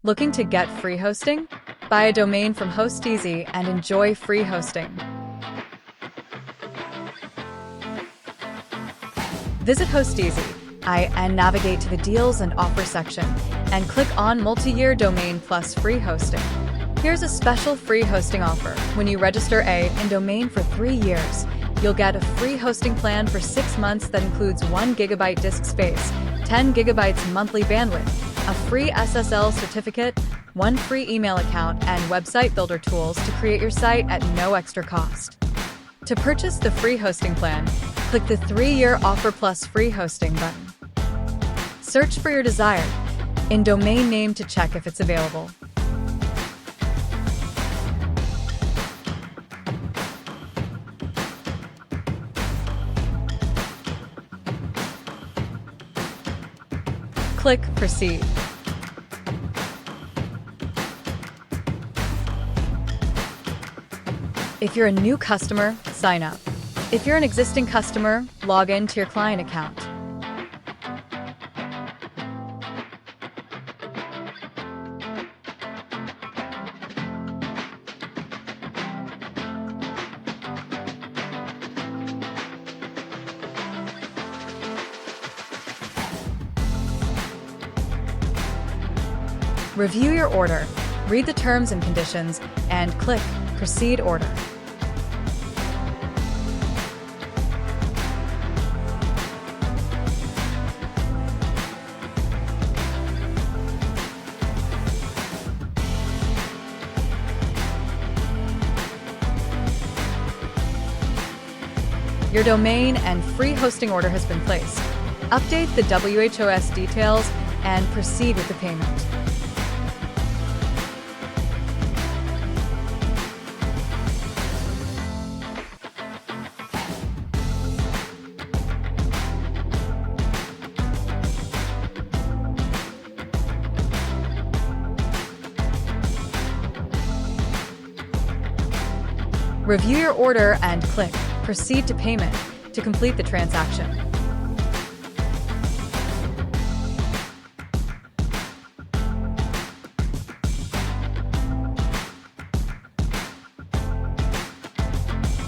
Looking to get free hosting? Buy a domain from Hosteasy and enjoy free hosting. Visit Hosteasy and navigate to the Deals and Offers section and click on Multi-Year Domain plus Free Hosting. Here's a special free hosting offer. When you register a domain for 3 years, you'll get a free hosting plan for 6 months that includes 1 GB disk space, 10 GB monthly bandwidth, a free SSL certificate, 1 free email account, and website builder tools to create your site at no extra cost. To purchase the free hosting plan, click the 3-year Offer Plus Free Hosting button. Search for your desired domain name to check if it's available. Click Proceed. If you're a new customer, sign up. If you're an existing customer, log in to your client account. Review your order, read the terms and conditions, and click Proceed Order. Your domain and free hosting order has been placed. Update the WHOIS details and proceed with the payment. Review your order and click Proceed to Payment to complete the transaction.